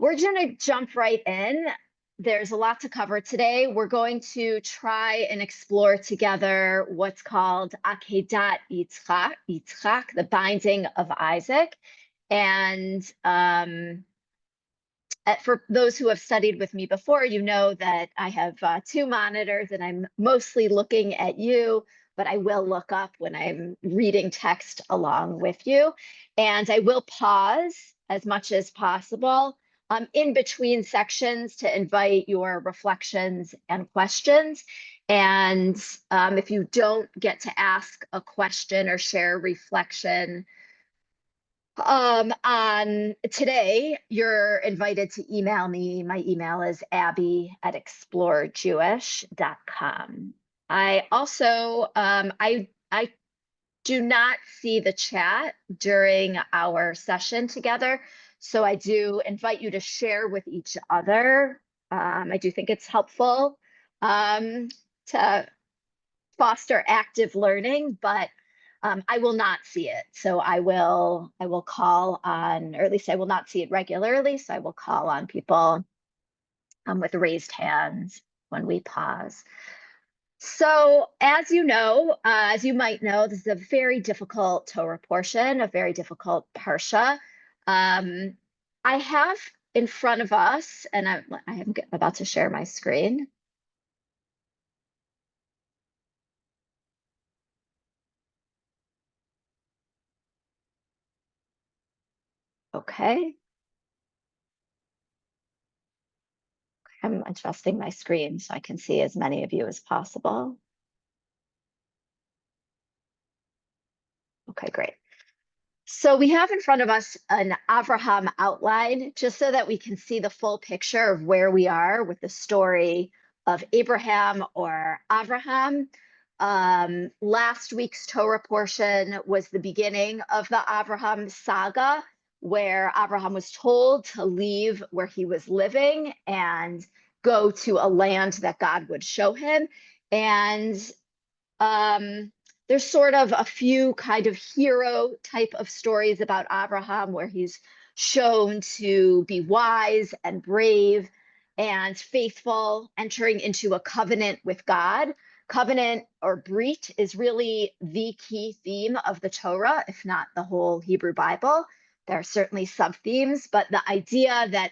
We're going to jump right in. There's a lot to cover today. We're going to try and explore together what's called Akeidah Yitzchak, the binding of Isaac. And for those who have studied with me before, you know that I have two monitors and I'm mostly looking at you, but I will look up when I'm reading text along with you. And I will pause as much as possible in between sections to invite your reflections and questions. And if you don't get to ask a question or share a reflection on today, you're invited to email me. My email is abby@explorejewish.com. I also, I do not see the chat during our session together. So I do invite you to share with each other. I do think it's helpful to foster active learning, but I will not see it. So I will call on, or at least I will not see it regularly. So I will call on people with raised hands when we pause. So as you know, as you might know, this is a very difficult Torah portion, a very difficult Parsha. I have in front of us, and I am about to share my screen. Okay. I'm adjusting my screen so I can see as many of you as possible. Okay, great. So we have in front of us an Avraham outline, just so that we can see the full picture of where we are with the story of Abraham or Avraham. Last week's Torah portion was the beginning of the Avraham saga, where Abraham was told to leave where he was living and go to a land that God would show him. And there's sort of a few kind of hero type of stories about Abraham where he's shown to be wise and brave and faithful, entering into a covenant with God. Covenant or brit is really the key theme of the Torah, if not the whole Hebrew Bible. There are certainly sub-themes, but the idea that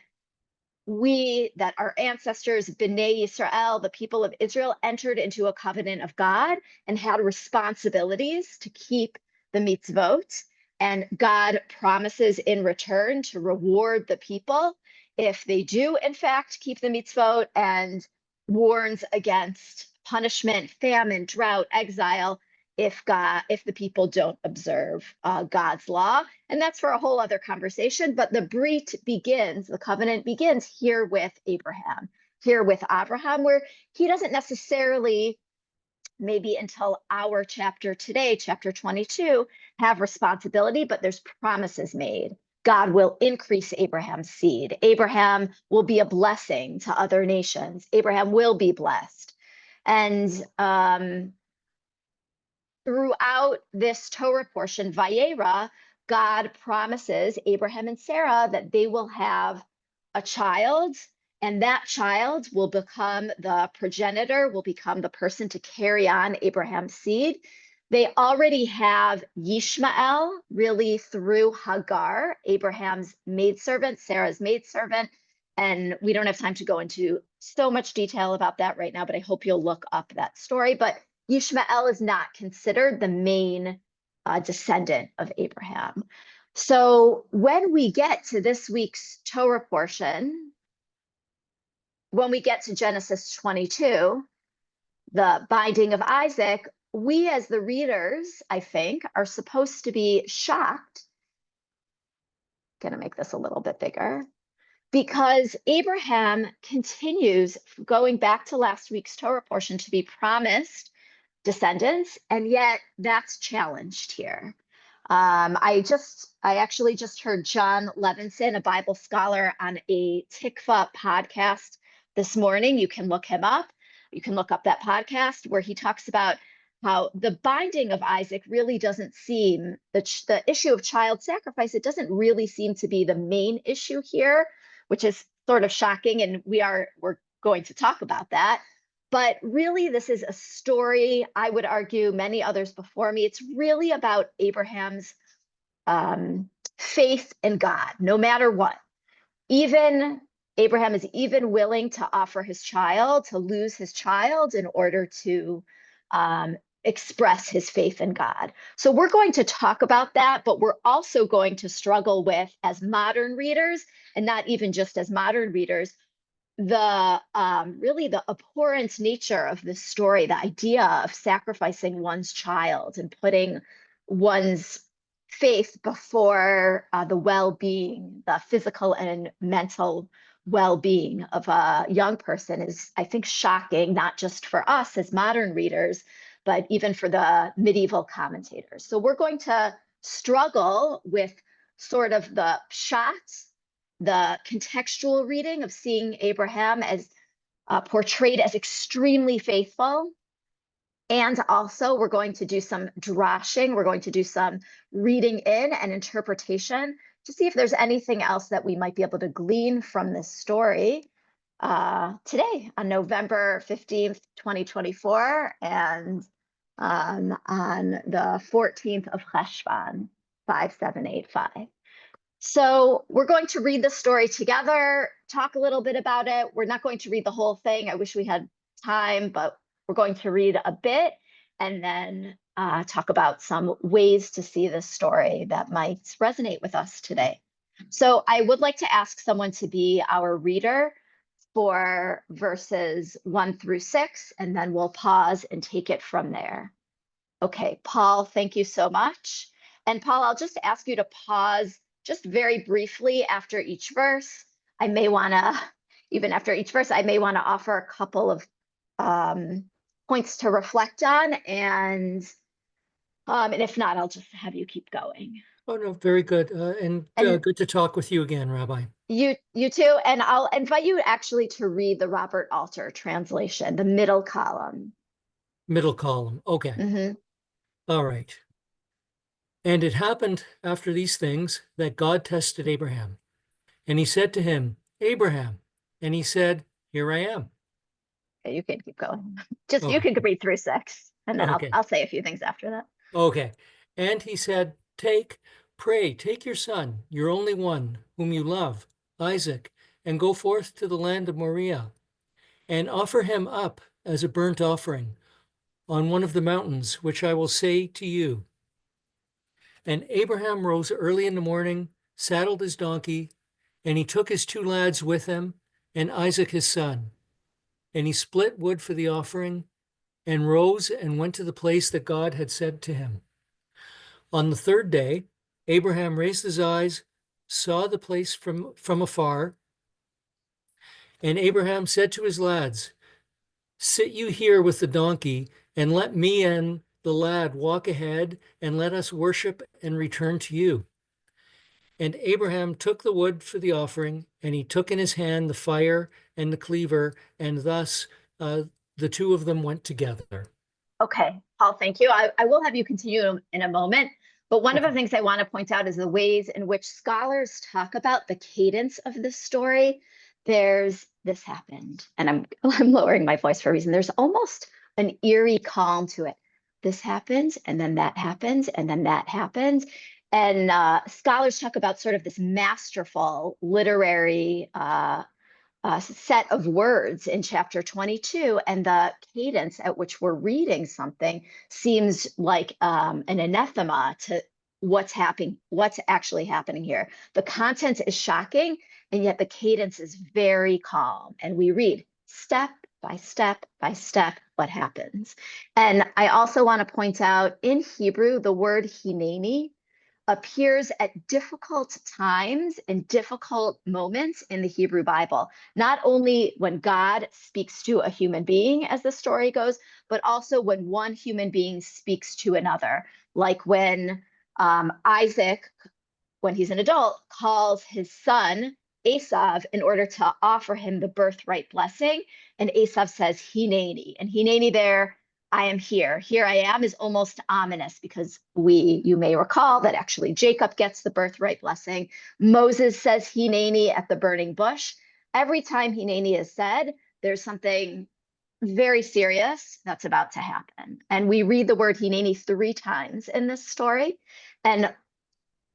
our ancestors, Bnei Yisrael, the people of Israel, entered into a covenant of God and had responsibilities to keep the mitzvot. And God promises in return to reward the people if they do, in fact, keep the mitzvot, and warns against punishment, famine, drought, exile, if the people don't observe God's law. And that's for a whole other conversation. But the brit begins, the covenant begins here with Abraham, here with Abraham, where he doesn't necessarily, maybe until our chapter today, chapter 22, have responsibility, but there's promises made. God will increase Abraham's seed. Abraham will be a blessing to other nations. Abraham will be blessed. And throughout this Torah portion, Vayera, God promises Abraham and Sarah that they will have a child, and that child will become the progenitor, will become the person to carry on Abraham's seed. They already have Yishmael, really through Hagar, Abraham's maidservant, Sarah's maidservant. And we don't have time to go into so much detail about that right now, but I hope you'll look up that story. But Yishmael is not considered the main descendant of Abraham. So when we get to this week's Torah portion, when we get to Genesis 22, the binding of Isaac, we as the readers, I think, are supposed to be shocked. Gonna make this a little bit bigger, because Abraham continues, going back to last week's Torah portion, to be promised descendants, and yet that's challenged here. I actually just heard John Levinson, a Bible scholar, on a Tikva podcast this morning. You can look him up. You can look up that podcast where he talks about how the binding of Isaac really doesn't seem, the issue of child sacrifice, it doesn't really seem to be the main issue here. which is sort of shocking, and we're going to talk about that. But really, this is a story, I would argue, many others before me. It's really about Abraham's faith in God, no matter what. Even Abraham is even willing to offer his child, to lose his child in order to express his faith in God. So we're going to talk about that, but we're also going to struggle with, as modern readers, and not even just as modern readers, the really the abhorrent nature of this story, the idea of sacrificing one's child and putting one's faith before the well-being, the physical and mental well-being of a young person is, I think, shocking, not just for us as modern readers, but even for the medieval commentators. So we're going to struggle with sort of the shots, the contextual reading of seeing Abraham as portrayed as extremely faithful. And also, we're going to do some drashing. We're going to do some reading in and interpretation to see if there's anything else that we might be able to glean from this story today on November 15th, 2024, and on the 14th of Cheshvan, 5785. So we're going to read the story together, talk a little bit about it. We're not going to read the whole thing. I wish we had time, but we're going to read a bit and then talk about some ways to see this story that might resonate with us today. So I would like to ask someone to be our reader for verses 1 through 6, and then we'll pause and take it from there. Okay, Paul, thank you so much. And Paul, I'll just ask you to pause just very briefly after each verse. I may want to, even after each verse, I may want to offer a couple of points to reflect on, and if not, I'll just have you keep going. Oh, no, very good. And good to talk with you again, Rabbi. You too. And I'll invite you actually to read the Robert Alter translation, the middle column. Middle column. Okay. Mm-hmm. All right. And it happened after these things that God tested Abraham. And he said to him, Abraham. And he said, Here I am. Okay, you can keep going. Just Okay. you can read through 6, and then Okay. I'll say a few things after that. Okay. And he said, take your son, your only one, whom you love, Isaac, and go forth to the land of Moriah, and offer him up as a burnt offering on one of the mountains, which I will say to you. And Abraham rose early in the morning, saddled his donkey, and he took his 2 lads with him, and Isaac his son. And he split wood for the offering, and rose and went to the place that God had said to him. On the 3rd day, Abraham raised his eyes, saw the place from afar, and Abraham said to his lads, Sit you here with the donkey, and let me and the lad walk ahead, and let us worship and return to you. And Abraham took the wood for the offering, and he took in his hand the fire and the cleaver, and thus the 2 of them went together. Okay, Paul, thank you. I will have you continue in a moment, but one of the things I want to point out is the ways in which scholars talk about the cadence of this story. There's this happened, and I'm lowering my voice for a reason. There's almost an eerie calm to it. This happens, and then that happens, and then that happens. And scholars talk about sort of this masterful literary set of words in chapter 22, and the cadence at which we're reading something seems like an anathema to what's actually happening here. The content is shocking, and yet the cadence is very calm, and we read step by step by step what happens. And I also want to point out, in Hebrew, the word hineni appears at difficult times and difficult moments in the Hebrew Bible, not only when God speaks to a human being, as the story goes, but also when one human being speaks to another, like when Isaac, when he's an adult, calls his son Esav in order to offer him the birthright blessing, and Esav says hineni, and hineni there I am here. Here I am is almost ominous because you may recall that actually Jacob gets the birthright blessing. Moses says Hineni at the burning bush. Every time Hineni is said, there's something very serious that's about to happen. And we read the word Hineni 3 times in this story. And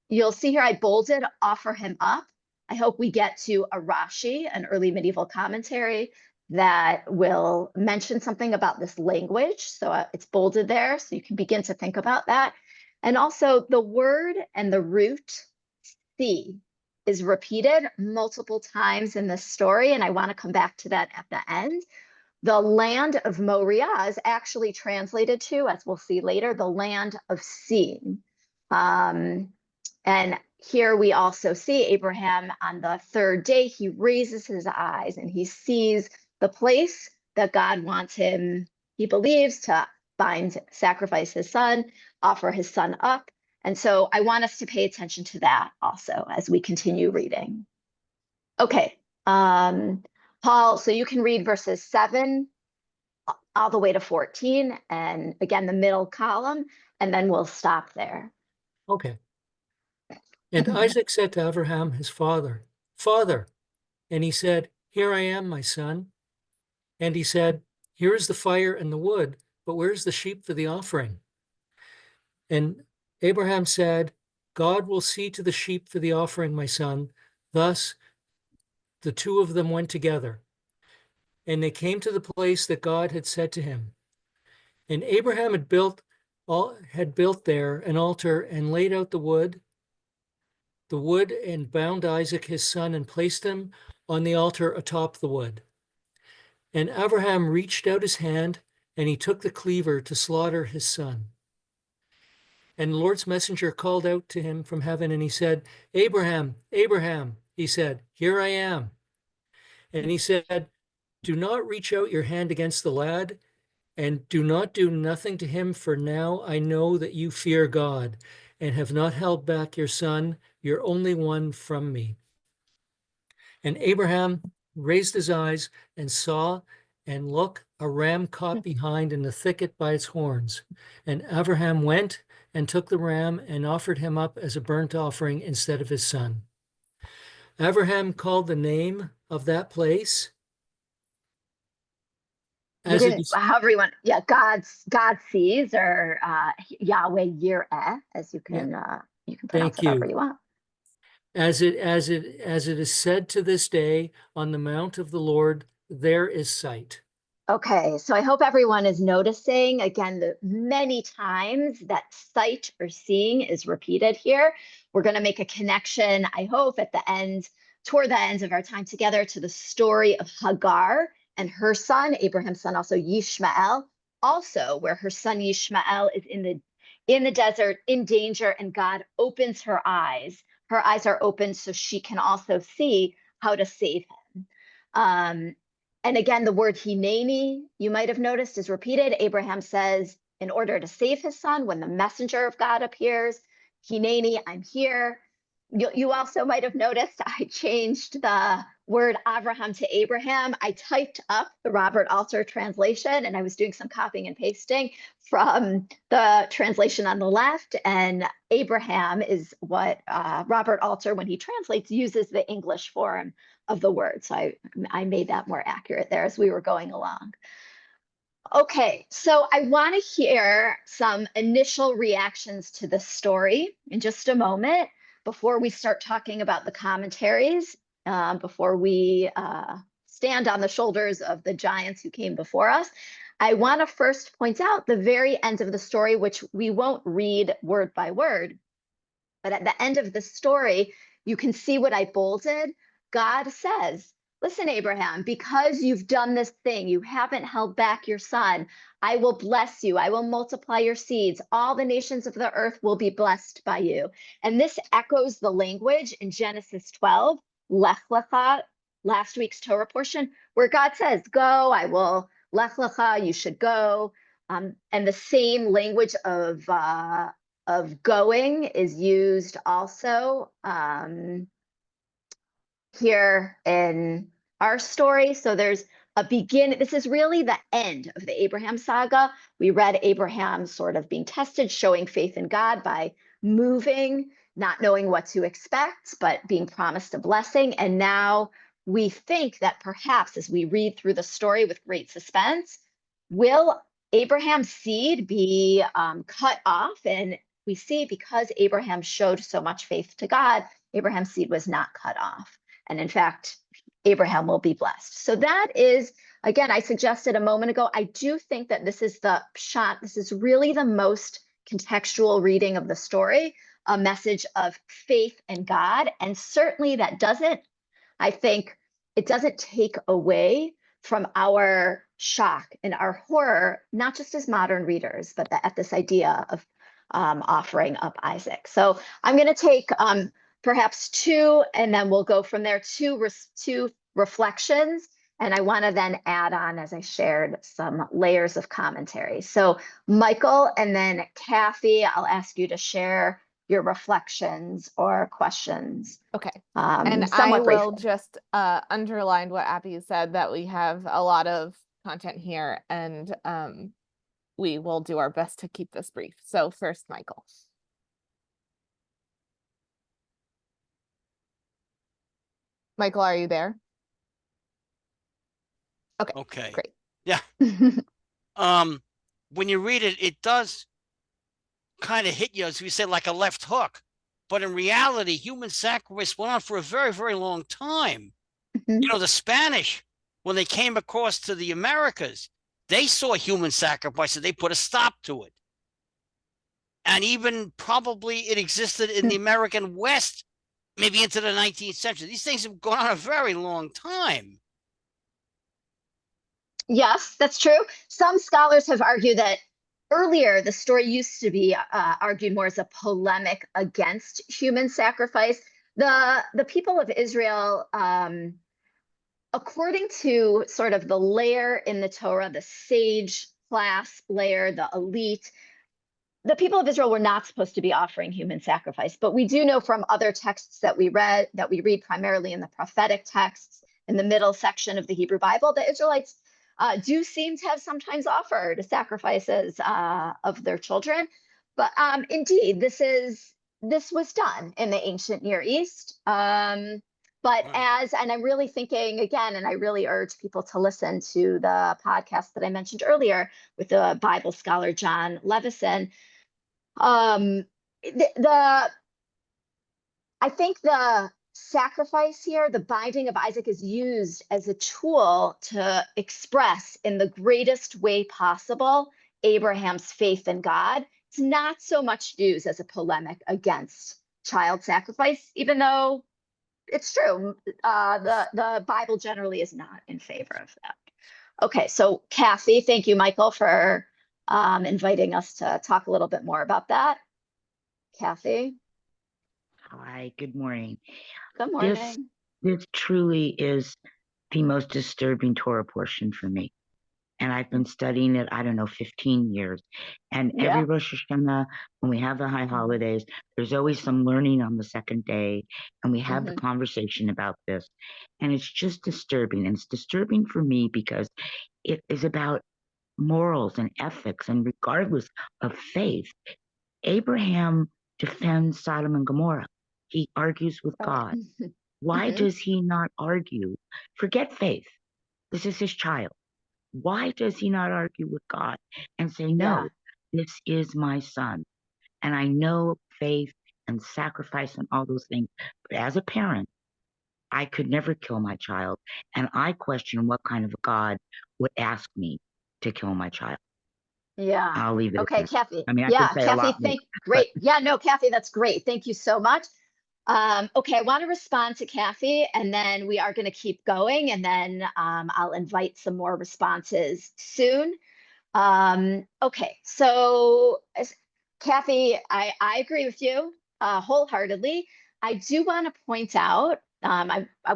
you'll see here I bolded, offer him up. I hope we get to a Rashi, an early medieval commentary, that will mention something about this language. So it's bolded there, so you can begin to think about that. And also the word and the root, see, is repeated multiple times in this story. And I want to come back to that at the end. The land of Moriah is actually translated to, as we'll see later, the land of seeing. And here we also see Abraham on the 3rd day, he raises his eyes and he sees the place that God wants him, he believes, to sacrifice his son, offer his son up. And so I want us to pay attention to that also as we continue reading. Okay, Paul, so you can read verses 7 all the way to 14, and again, the middle column, and then we'll stop there. Okay. And Isaac said to Abraham, his father, Father. And he said, Here I am, my son. And he said, Here is the fire and the wood, but where's the sheep for the offering? And Abraham said, God will see to the sheep for the offering, my son. Thus the 2 of them went together. And they came to the place that God had said to him. And Abraham had built there an altar and laid out the wood, and bound Isaac his son and placed him on the altar atop the wood. And Abraham reached out his hand and he took the cleaver to slaughter his son. And the Lord's messenger called out to him from heaven and he said, Abraham, Abraham, he said, Here I am. And he said, Do not reach out your hand against the lad, and do not do nothing to him, for now I know that you fear God and have not held back your son, your only one, from me. And Abraham raised his eyes and saw, and look, a ram caught behind in the thicket by its horns. And Abraham went and took the ram and offered him up as a burnt offering instead of his son. Abraham called the name of that place, You as it can, is, however you want, yeah, God sees, or Yahweh Yireh, as you yeah, can pronounce thank it however you. you want. As it is said to this day, on the mount of the Lord, there is sight. Okay, so I hope everyone is noticing again the many times that sight or seeing is repeated here. We're going to make a connection, I hope, at the end, toward the end of our time together, to the story of Hagar and her son, Abraham's son, also Yishmael, also where her son Yishmael is in the desert, in danger, and God opens her eyes. Her eyes are opened so she can also see how to save him. And again, the word Hineni, you might have noticed, is repeated. Abraham says, in order to save his son, when the messenger of God appears, Hineni, I'm here. You also might have noticed I changed the word Abraham to Abraham. I typed up the Robert Alter translation, and I was doing some copying and pasting from the translation on the left. And Abraham is what Robert Alter, when he translates, uses the English form of the word. So I made that more accurate there as we were going along. Okay, so I want to hear some initial reactions to the story in just a moment before we start talking about the commentaries, before we stand on the shoulders of the giants who came before us. I want to first point out the very end of the story, which we won't read word by word, but at the end of the story, you can see what I bolded. God says, listen, Abraham, because you've done this thing, you haven't held back your son, I will bless you. I will multiply your seeds. All the nations of the earth will be blessed by you. And this echoes the language in Genesis 12, Lech Lecha, last week's Torah portion, where God says, go, I will, Lech Lecha, you should go. And the same language of going is used also here in our story. So there's this is really the end of the Abraham saga. We read Abraham sort of being tested, showing faith in God by moving, not knowing what to expect, but being promised a blessing. And now we think that perhaps as we read through the story with great suspense, will Abraham's seed be cut off? And we see because Abraham showed so much faith to God, Abraham's seed was not cut off. And in fact, Abraham will be blessed. So that is, again, I suggested a moment ago, I do think that this is the shot. This is really the most contextual reading of the story, a message of faith in God. And certainly that doesn't, I think, it doesn't take away from our shock and our horror, not just as modern readers, but at this idea of offering up Isaac. So I'm going to take perhaps two, and then we'll go from there, two reflections. And I want to then add on, as I shared, some layers of commentary. So Michael and then Kathy, I'll ask you to share your reflections or questions. Okay. And I will just underline what Abby said, that we have a lot of content here, and we will do our best to keep this brief. So first, Michael. Michael, are you there? Okay. Great. Yeah. When you read it, it does kind of hit you, as we say, like a left hook. But in reality, human sacrifice went on for a very, very long time. Mm-hmm. You know, the Spanish, when they came across to the Americas, they saw human sacrifice and they put a stop to it. And even probably it existed in the American West, maybe into the 19th century. These things have gone on a very long time. Yes, that's true. Some scholars have argued that earlier the story used to be argued more as a polemic against human sacrifice. The people of Israel, according to sort of the layer in the Torah, the sage class layer, the elite, the people of Israel were not supposed to be offering human sacrifice. But we do know from other texts that we read, that we read primarily in the prophetic texts in the middle section of the Hebrew Bible, the Israelites do seem to have sometimes offered sacrifices of their children. But indeed, this was done in the ancient Near East. But and I'm really thinking again, and I really urge people to listen to the podcast that I mentioned earlier with the Bible scholar John Levison. I think the sacrifice here, the binding of Isaac, is used as a tool to express in the greatest way possible Abraham's faith in God. It's not so much used as a polemic against child sacrifice, even though it's true. The Bible generally is not in favor of that. Okay, so Kathy, thank you, Michael, for inviting us to talk a little bit more about that. Kathy. Hi, good morning. Good morning. This truly is the most disturbing Torah portion for me. And I've been studying it, 15 years. And every Rosh Hashanah, when we have the high holidays, there's always some learning on the second day. And we have the conversation about this. And it's just disturbing. And it's disturbing for me because it is about morals and ethics. And regardless of faith, Abraham defends Sodom and Gomorrah. He argues with God. Why does he not argue? Forget faith. This is his child. Why does he not argue with God and say, no, this is my son? And I know faith and sacrifice and all those things, but as a parent, I could never kill my child. And I question what kind of a God would ask me to kill my child. Yeah. I'll leave it. Okay, Kathy. I mean, I could say a lot more, great. Yeah, no, Kathy, that's great. Thank you so much. Okay, I want to respond to Kathy, and then we are going to keep going, and then I'll invite some more responses soon. Okay, so Kathy, I agree with you wholeheartedly. I do want to point out,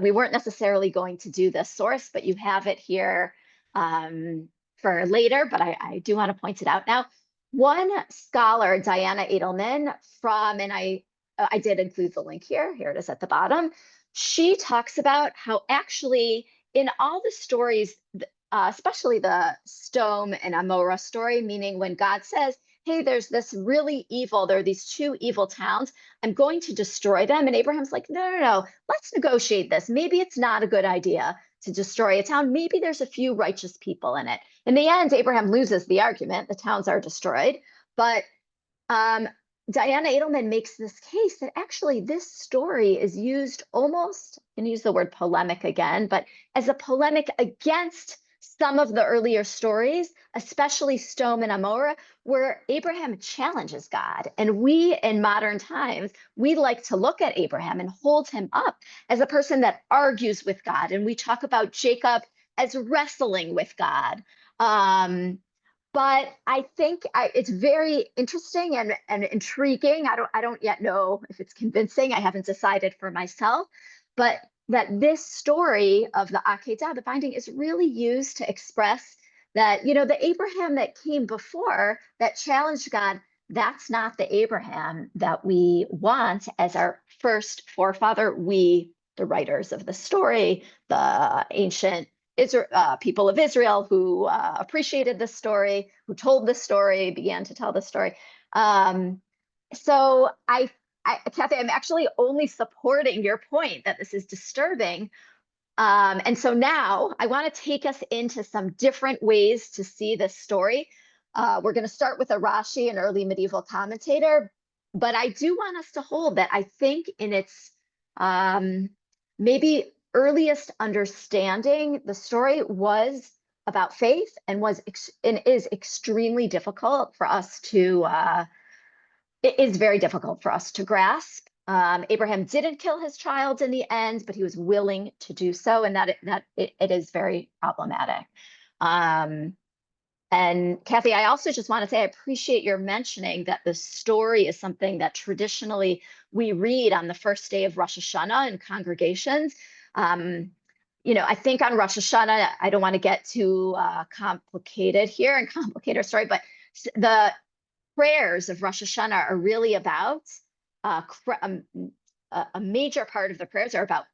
we weren't necessarily going to do this source, but you have it here for later, but I do want to point it out now. One scholar, Diana Edelman, and I did include the link here. Here it is at the bottom. She talks about how actually in all the stories, especially the Sodom and Amorah story, meaning when God says, hey, there's this really evil, there are these two evil towns, I'm going to destroy them. And Abraham's like, no, let's negotiate this. Maybe it's not a good idea to destroy a town. Maybe there's a few righteous people in it. In the end, Abraham loses the argument. The towns are destroyed. But Diana Edelman makes this case that actually this story is used almost, and use the word polemic again, but as a polemic against some of the earlier stories, especially Sodom and Amorah, where Abraham challenges God. And we, in modern times, we like to look at Abraham and hold him up as a person that argues with God. And we talk about Jacob as wrestling with God. But I think it's very interesting and intriguing. I don't yet know if it's convincing. I haven't decided for myself, but that this story of the Akeidah, the binding, is really used to express that, the Abraham that came before that challenged God, that's not the Abraham that we want as our first forefather. We, the writers of the story, the ancient people of Israel who appreciated this story, who told the story, began to tell the story. So Kathy, I'm actually only supporting your point that this is disturbing. And so now I want to take us into some different ways to see this story. We're going to start with a Rashi, an early medieval commentator, but I do want us to hold that I think in its maybe earliest understanding, the story was about faith and is extremely difficult for us to, it is very difficult for us to grasp. Abraham didn't kill his child in the end, but he was willing to do so, and that it is very problematic. And Kathy, I also just want to say I appreciate your mentioning that the story is something that traditionally we read on the first day of Rosh Hashanah in congregations. I think on Rosh Hashanah, I don't want to get too complicated here and complicate our story, but the prayers of Rosh Hashanah are really about a major part of the prayers are about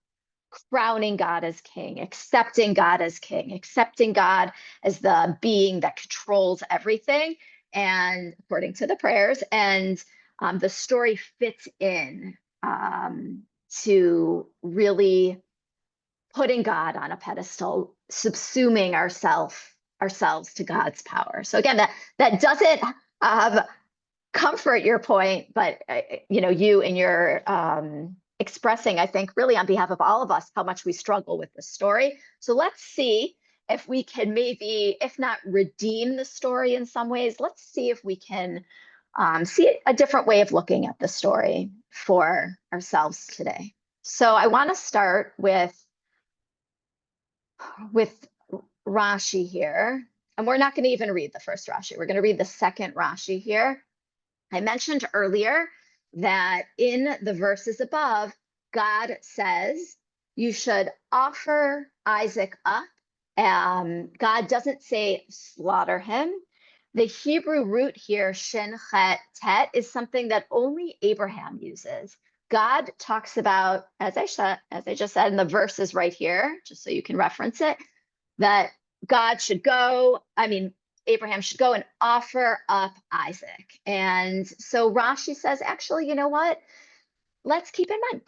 crowning God as king, accepting God as king, accepting God as the being that controls everything, and according to the prayers, and the story fits in to really putting God on a pedestal, subsuming ourselves to God's power. So again, that doesn't comfort your point, but you and your expressing, I think, really on behalf of all of us, how much we struggle with the story. So let's see if we can maybe, if not redeem the story in some ways, let's see if we can see a different way of looking at the story for ourselves today. So I want to start with Rashi here. And we're not going to even read the first Rashi. We're going to read the second Rashi here. I mentioned earlier that in the verses above, God says you should offer Isaac up. God doesn't say slaughter him. The Hebrew root here, shin, chet, tet, is something that only Abraham uses. God talks about, as I just said in the verses right here, just so you can reference it, that Abraham should go and offer up Isaac. And so Rashi says, actually, you know what? Let's keep in mind,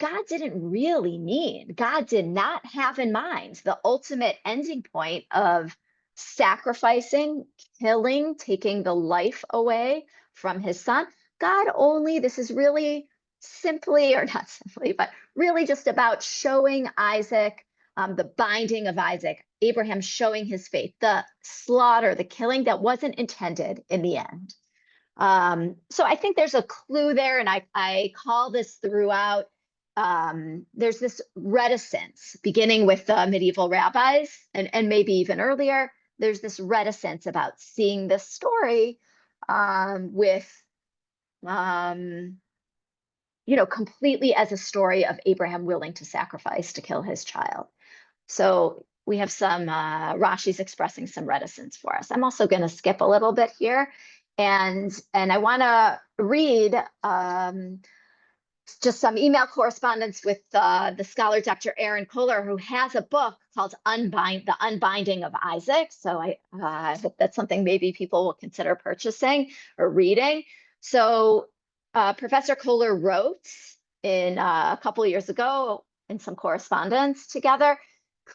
God did not have in mind the ultimate ending point of sacrificing, killing, taking the life away from his son. This is really simply, or not simply, but really just about showing Isaac, the binding of Isaac, Abraham showing his faith, the slaughter, the killing that wasn't intended in the end. So I think there's a clue there, and I call this throughout. There's this reticence, beginning with the medieval rabbis, and maybe even earlier. There's this reticence about seeing this story completely as a story of Abraham willing to sacrifice to kill his child. So we have some Rashi's expressing some reticence for us. I'm also going to skip a little bit here, and I want to read just some email correspondence with the scholar Dr. Aaron Kohler, who has a book called The Unbinding of Isaac. So I hope that's something maybe people will consider purchasing or reading. So Professor Kohler wrote in a couple of years ago in some correspondence together,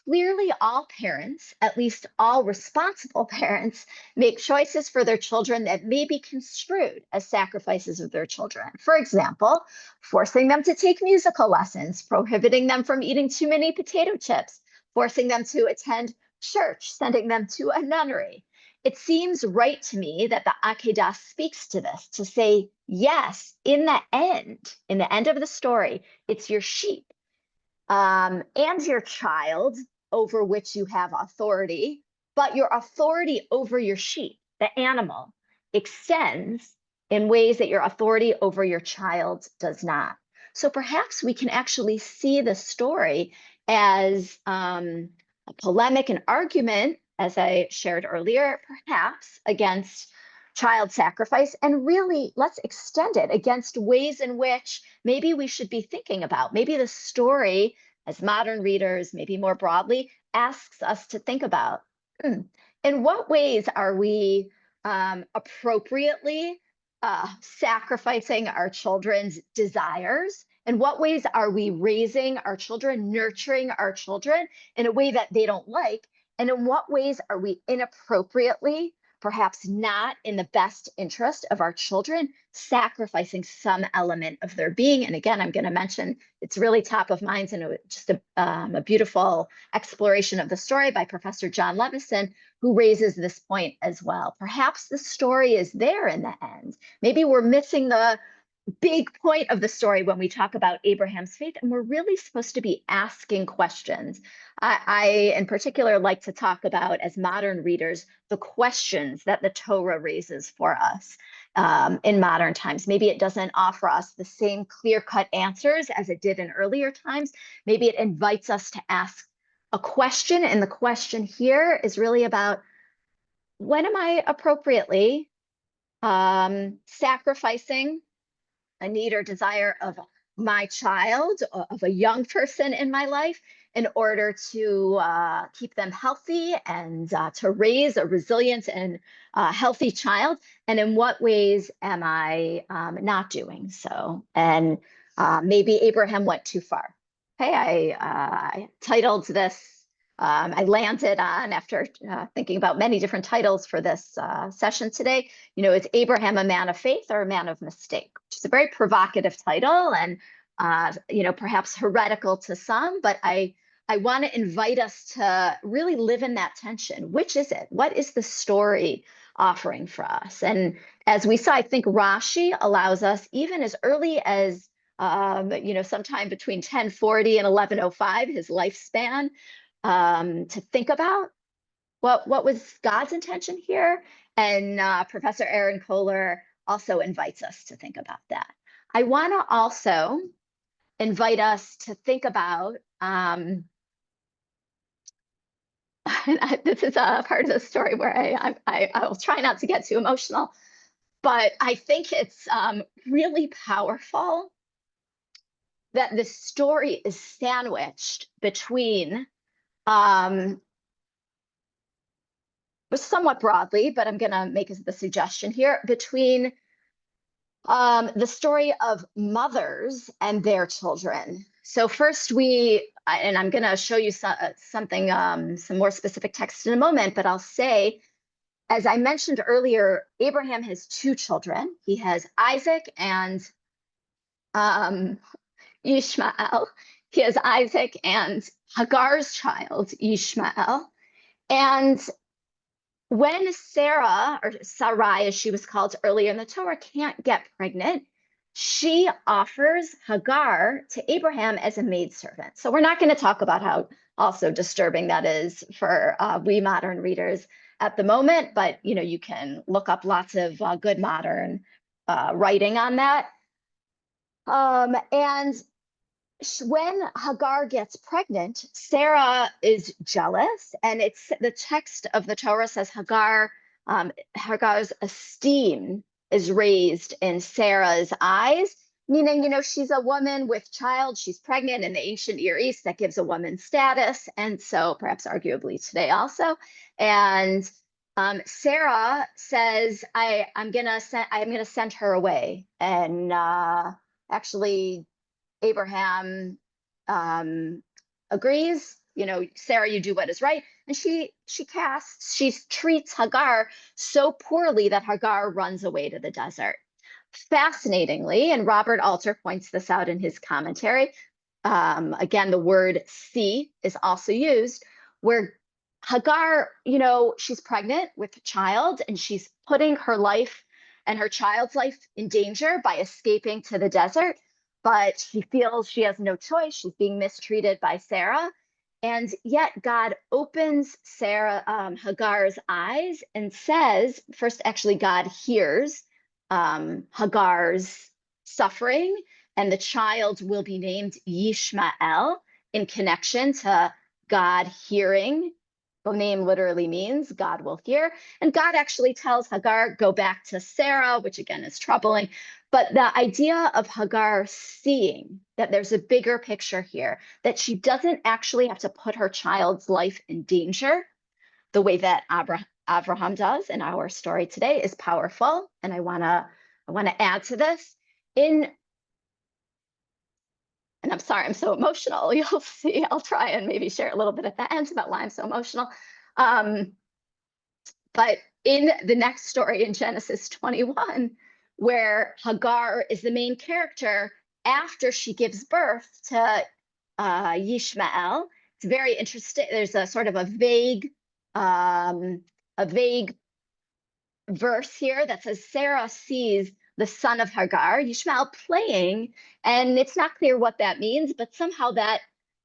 clearly all parents, at least all responsible parents, make choices for their children that may be construed as sacrifices of their children. For example, forcing them to take musical lessons, prohibiting them from eating too many potato chips, forcing them to attend church, sending them to a nunnery. It seems right to me that the Akeidah speaks to this, to say, yes, in the end of the story, it's your sheep and your child over which you have authority, but your authority over your sheep, the animal, extends in ways that your authority over your child does not. So perhaps we can actually see the story as a polemic and argument, as I shared earlier, perhaps against child sacrifice, and really let's extend it against ways in which maybe we should be thinking about. Maybe the story, as modern readers, maybe more broadly, asks us to think about, in what ways are we appropriately sacrificing our children's desires? In what ways are we raising our children, nurturing our children in a way that they don't like? And in what ways are we inappropriately, perhaps not in the best interest of our children, sacrificing some element of their being? And again, I'm going to mention it's really top of mind, and just a beautiful exploration of the story by Professor John Levison, who raises this point as well. Perhaps the story is there in the end. Maybe we're missing the big point of the story when we talk about Abraham's faith, and we're really supposed to be asking questions. I in particular like to talk about, as modern readers, the questions that the Torah raises for us in modern times. Maybe it doesn't offer us the same clear-cut answers as it did in earlier times. Maybe it invites us to ask a question, and the question here is really about, when am I appropriately sacrificing a need or desire of my child, of a young person in my life, in order to keep them healthy and to raise a resilient and healthy child? And in what ways am I not doing so? And maybe Abraham went too far. Okay, I titled this, I landed on, after thinking about many different titles for this session today, is Abraham a man of faith or a man of mistake? Which is a very provocative title, and perhaps heretical to some, but I want to invite us to really live in that tension. Which is it? What is the story offering for us? And as we saw, I think Rashi allows us, even as early as sometime between 1040 and 1105, his lifespan, to think about what was God's intention here. And Professor Aaron Kohler also invites us to think about that. I want to also invite us to think about, this is a part of the story where I will try not to get too emotional, but I think it's really powerful that the story is sandwiched between, somewhat broadly, but I'm going to make the suggestion here, between the story of mothers and their children. So first and I'm going to show you something, some more specific text in a moment, but I'll say, as I mentioned earlier, Abraham has two children. He has Isaac and Ishmael. He has Isaac and Hagar's child, Ishmael. And when Sarah, or Sarai as she was called earlier in the Torah, can't get pregnant, she offers Hagar to Abraham as a maidservant. So we're not going to talk about how also disturbing that is for we modern readers at the moment, but you can look up lots of good modern writing on that. And when Hagar gets pregnant, Sarah is jealous, and the text of the Torah says Hagar's esteem is raised in Sarah's eyes, meaning, she's a woman with child, she's pregnant in the ancient Near East, that gives a woman status. And so perhaps arguably today also. And Sarah says, I'm gonna send her away. And actually Abraham agrees, Sarah, you do what is right. And she treats Hagar so poorly that Hagar runs away to the desert. Fascinatingly, and Robert Alter points this out in his commentary, again, the word see is also used, where Hagar, she's pregnant with a child and she's putting her life and her child's life in danger by escaping to the desert, but she feels she has no choice. She's being mistreated by Sarah. And yet God opens Hagar's eyes and says, first, actually, God hears Hagar's suffering, and the child will be named Yishmael in connection to God hearing. The name literally means God will hear. And God actually tells Hagar, go back to Sarah, which again is troubling. But the idea of Hagar seeing that there's a bigger picture here, that she doesn't actually have to put her child's life in danger the way that Abraham does in our story today, is powerful. And I want to add to this and I'm sorry, I'm so emotional. You'll see, I'll try and maybe share a little bit at the end about why I'm so emotional. But in the next story in Genesis 21, where Hagar is the main character after she gives birth to Yishmael, it's very interesting. There's a sort of a vague verse here that says Sarah sees the son of Hagar, Yishmael, playing, and it's not clear what that means, but somehow that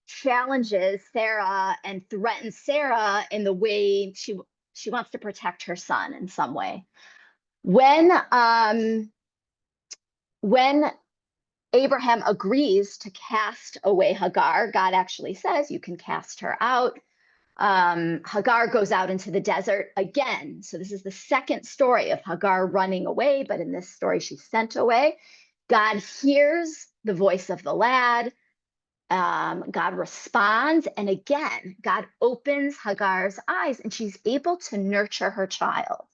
challenges Sarah and threatens Sarah in the way she wants to protect her son in some way. When Abraham agrees to cast away Hagar, God actually says, you can cast her out. Hagar goes out into the desert again. So this is the second story of Hagar running away, but in this story, she's sent away. God hears the voice of the lad. God responds. And again, God opens Hagar's eyes and she's able to nurture her child.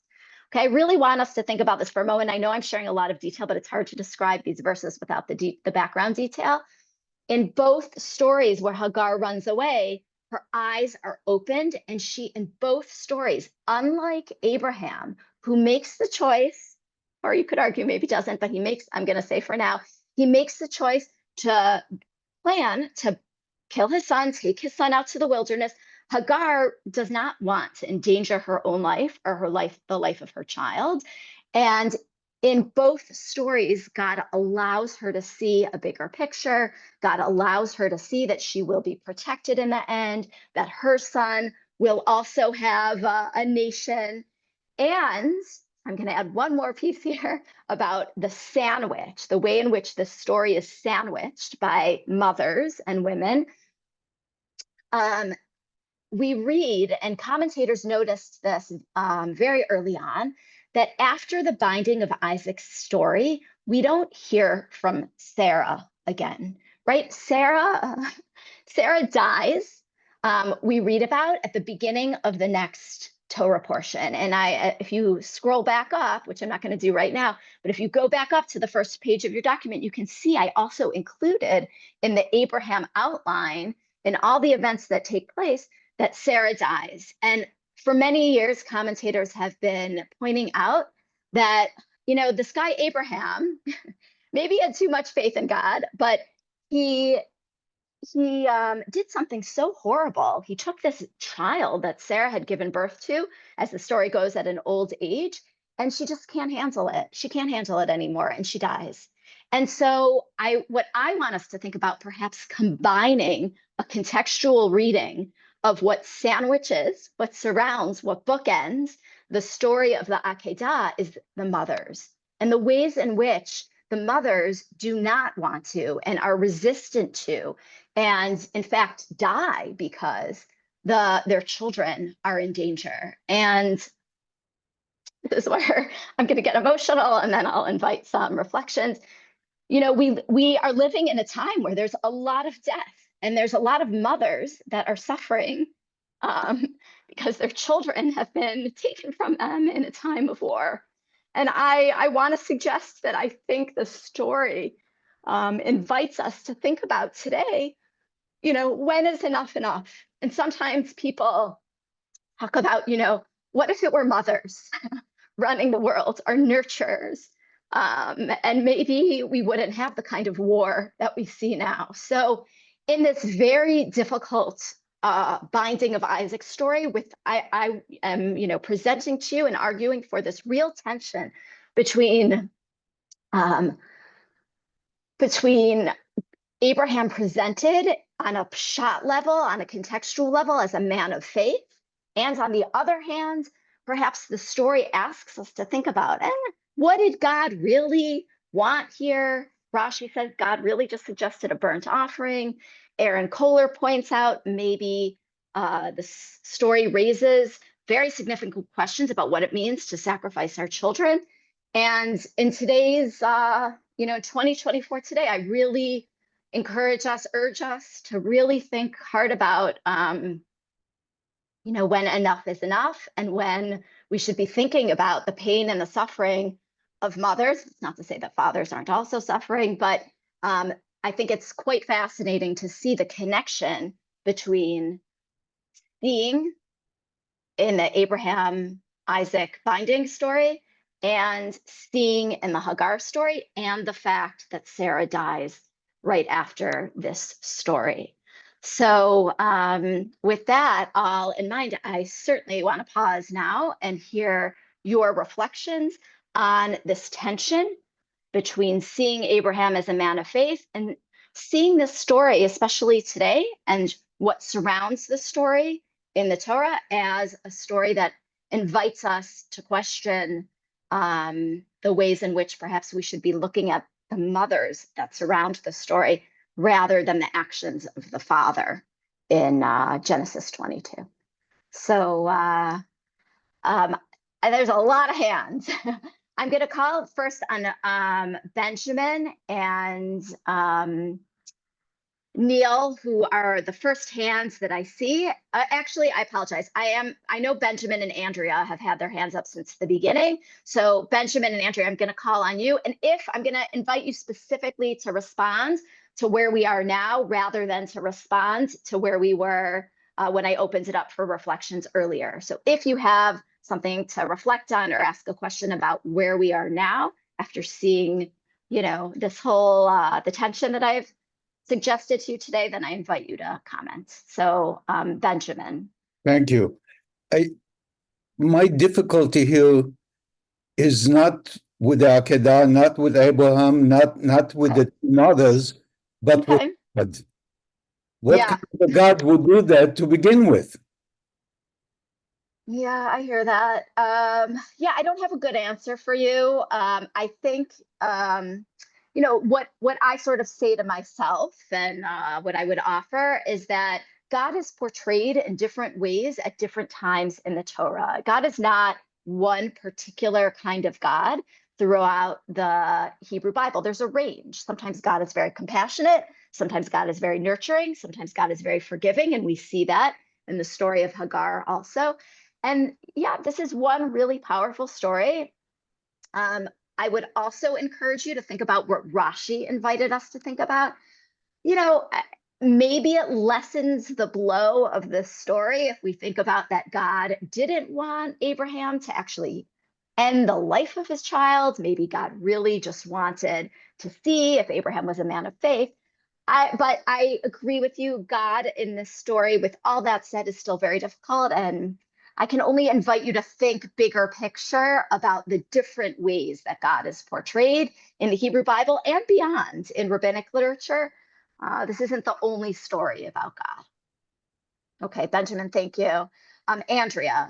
Okay, I really want us to think about this for a moment. I know I'm sharing a lot of detail, but it's hard to describe these verses without the background detail. In both stories where Hagar runs away, her eyes are opened, and she, in both stories, unlike Abraham, who makes the choice, or you could argue maybe doesn't, but I'm going to say for now, he makes the choice to plan to kill his son, take his son out to the wilderness. Hagar does not want to endanger her own life or the life of her child. And in both stories, God allows her to see a bigger picture. God allows her to see that she will be protected in the end, that her son will also have a nation. And I'm going to add one more piece here about the sandwich, the way in which this story is sandwiched by mothers and women. We read, and commentators noticed this very early on, that after the binding of Isaac's story, we don't hear from Sarah again, right? Sarah dies. We read about at the beginning of the next Torah portion. And if you scroll back up, which I'm not going to do right now, but if you go back up to the first page of your document, you can see I also included in the Abraham outline, in all the events that take place, that Sarah dies. And for many years, commentators have been pointing out that, this guy Abraham, maybe he had too much faith in God, but he did something so horrible. He took this child that Sarah had given birth to, as the story goes, at an old age, and she just can't handle it. She can't handle it anymore, and she dies. And so what I want us to think about, perhaps combining a contextual reading of what sandwiches, what surrounds, what bookends the story of the Akeidah, is the mothers and the ways in which the mothers do not want to and are resistant to, and in fact die because their children are in danger. And this is where I'm going to get emotional, and then I'll invite some reflections. you know, we are living in a time where there's a lot of death, and there's a lot of mothers that are suffering because their children have been taken from them in a time of war. And I want to suggest that I think the story invites us to think about today, you know, when is enough enough? And sometimes people talk about, you know, what if it were mothers running the world, or nurturers? And maybe we wouldn't have the kind of war that we see now. So in this very difficult binding of Isaac's story, I am, you know, presenting to you and arguing for this real tension between Abraham presented on a pshat level, on a contextual level, as a man of faith, and on the other hand, perhaps the story asks us to think about, what did God really want here? Rashi says God really just suggested a burnt offering. Aaron Kohler points out maybe the story raises very significant questions about what it means to sacrifice our children. And in today's, 2024 today, I really encourage us, urge us to really think hard about, when enough is enough, and when we should be thinking about the pain and the suffering of mothers. It's not to say that fathers aren't also suffering, but I think it's quite fascinating to see the connection between seeing in the Abraham Isaac binding story and seeing in the Hagar story, and the fact that Sarah dies right after this story. So with that all in mind, I certainly want to pause now and hear your reflections on this tension between seeing Abraham as a man of faith and seeing this story, especially today, and what surrounds the story in the Torah as a story that invites us to question the ways in which perhaps we should be looking at the mothers that surround the story rather than the actions of the father in Genesis 22. So there's a lot of hands. I'm going to call first on Benjamin and Neil, who are the first hands that I see. Actually, I apologize. I know Benjamin and Andrea have had their hands up since the beginning. So Benjamin and Andrea, I'm going to call on you. And I'm going to invite you specifically to respond to where we are now, rather than to respond to where we were when I opened it up for reflections earlier. So if you have something to reflect on or ask a question about where we are now after seeing, this whole, the tension that I've suggested to you today, then I invite you to comment. So Benjamin. Thank you. My difficulty here is not with the Akeidah, not with Abraham, not with the mothers, but with God. What kind of God would do that to begin with? Yeah, I hear that. I don't have a good answer for you. I think what I sort of say to myself, and what I would offer is that God is portrayed in different ways at different times in the Torah. God is not one particular kind of God throughout the Hebrew Bible. There's a range. Sometimes God is very compassionate. Sometimes God is very nurturing. Sometimes God is very forgiving. And we see that in the story of Hagar also. And this is one really powerful story. I would also encourage you to think about what Rashi invited us to think about. Maybe it lessens the blow of this story if we think about that God didn't want Abraham to actually end the life of his child. Maybe God really just wanted to see if Abraham was a man of faith. But I agree with you. God in this story, with all that said, is still very difficult. And I can only invite you to think bigger picture about the different ways that God is portrayed in the Hebrew Bible and beyond in rabbinic literature. This isn't the only story about God. Okay, Benjamin, thank you. Andrea.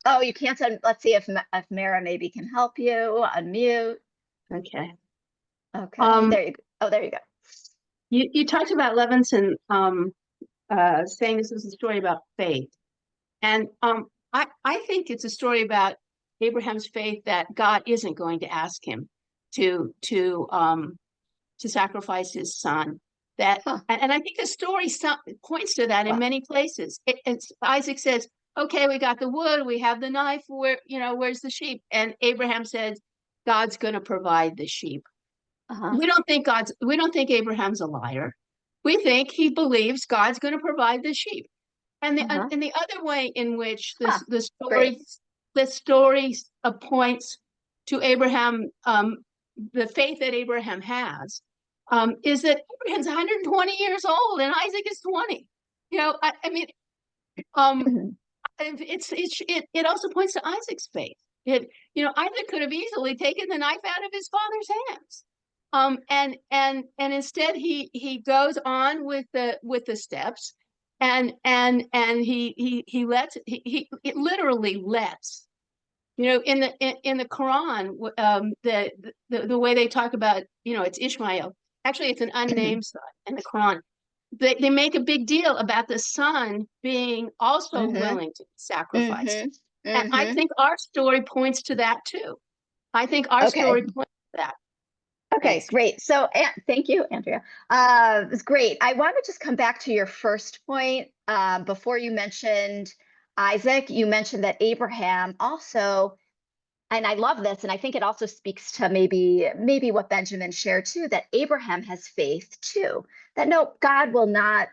Oh, you can't. Let's see if Mara maybe can help you. Unmute. Okay. Okay. There you go. Oh, there you go. You talked about Levinson saying this was a story about faith, And I think it's a story about Abraham's faith that God isn't going to ask him to sacrifice his son. And I think the story points to that in many places. Isaac says, "Okay, we got the wood, we have the knife. Where's the sheep?" And Abraham says, "God's going to provide the sheep." We don't think Abraham's a liar. We think he believes God's going to provide the sheep. And the other way in which the story points to Abraham, the faith that Abraham has, is that Abraham's 120 years old and Isaac is 20. It also points to Isaac's faith. Isaac could have easily taken the knife out of his father's hands. And instead he goes on with the steps, and he literally lets. In the Quran, the way they talk about, it's Ishmael. Actually, it's an unnamed son in the Quran. They make a big deal about the son being also willing to sacrifice. And I think our story points to that too. I think our story points to that. Okay, great. So thank you, Andrea. It's great. I want to just come back to your first point. Before you mentioned Isaac, you mentioned that Abraham also, and I love this, and I think it also speaks to maybe what Benjamin shared too, that Abraham has faith too, that no, God will not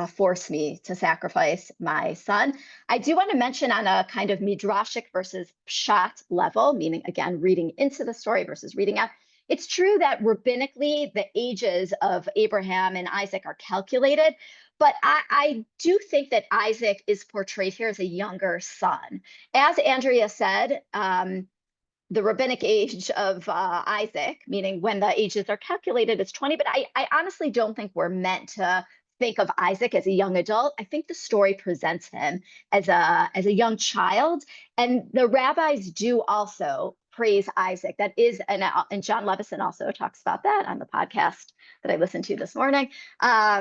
force me to sacrifice my son. I do want to mention on a kind of midrashic versus pshat level, meaning again, reading into the story versus reading out. It's true that rabbinically, the ages of Abraham and Isaac are calculated, but I do think that Isaac is portrayed here as a younger son. As Andrea said, the rabbinic age of Isaac, meaning when the ages are calculated, is 20, but I honestly don't think we're meant to think of Isaac as a young adult. I think the story presents him as a young child, and the rabbis do also praise Isaac. That is, and John Levison also talks about that on the podcast that I listened to this morning.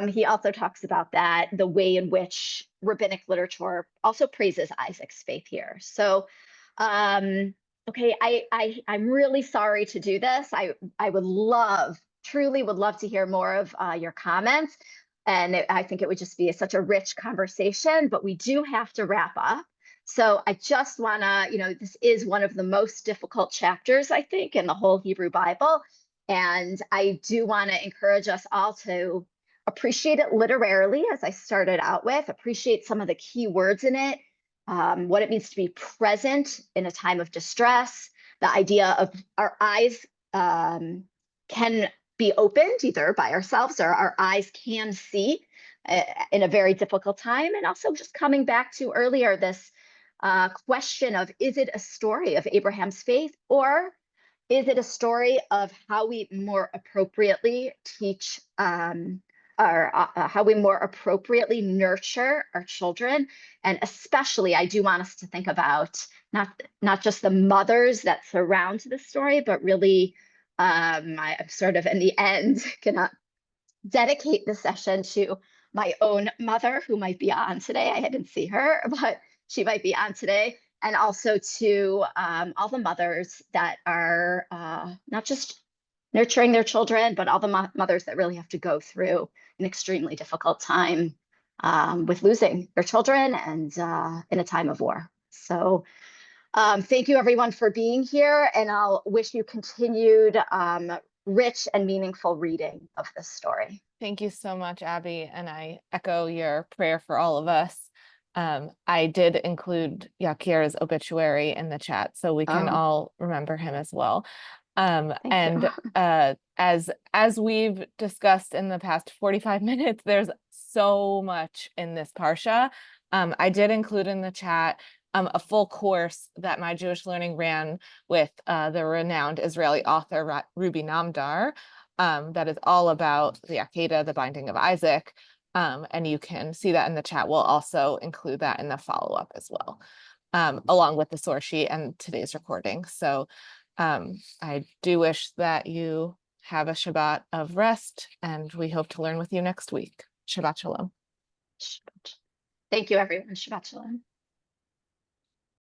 He also talks about that, the way in which rabbinic literature also praises Isaac's faith here. So, okay, I'm really sorry to do this. I would truly would love to hear more of your comments. And I think it would just be such a rich conversation, but we do have to wrap up. So I just want to, this is one of the most difficult chapters, I think, in the whole Hebrew Bible. And I do want to encourage us all to appreciate it literarily, as I started out with, appreciate some of the key words in it, what it means to be present in a time of distress, the idea of our eyes can be opened either by ourselves or our eyes can see in a very difficult time. And also just coming back to earlier, this question of, is it a story of Abraham's faith, or is it a story of how we more appropriately teach how we more appropriately nurture our children? And especially, I do want us to think about not just the mothers that surround the story, but really, I'm sort of in the end gonna dedicate the session to my own mother, who might be on today. I didn't see her, but she might be on today. And also to all the mothers that are not just nurturing their children, but all the mothers that really have to go through an extremely difficult time with losing their children and in a time of war. So thank you everyone for being here, and I'll wish you continued rich and meaningful reading of this story. Thank you so much, Abby, and I echo your prayer for all of us. I did include Yakir's obituary in the chat, so we can all remember him as well. As we've discussed in the past 45 minutes, there's so much in this parsha. I did include in the chat a full course that my Jewish Learning ran with the renowned Israeli author Ruby Namdar, that is all about the Akeidah, the binding of Isaac. And you can see that in the chat. We'll also include that in the follow-up as well, along with the source sheet and today's recording. So I do wish that you have a Shabbat of rest, and we hope to learn with you next week. Shabbat Shalom. Thank you, everyone. Shabbat Shalom.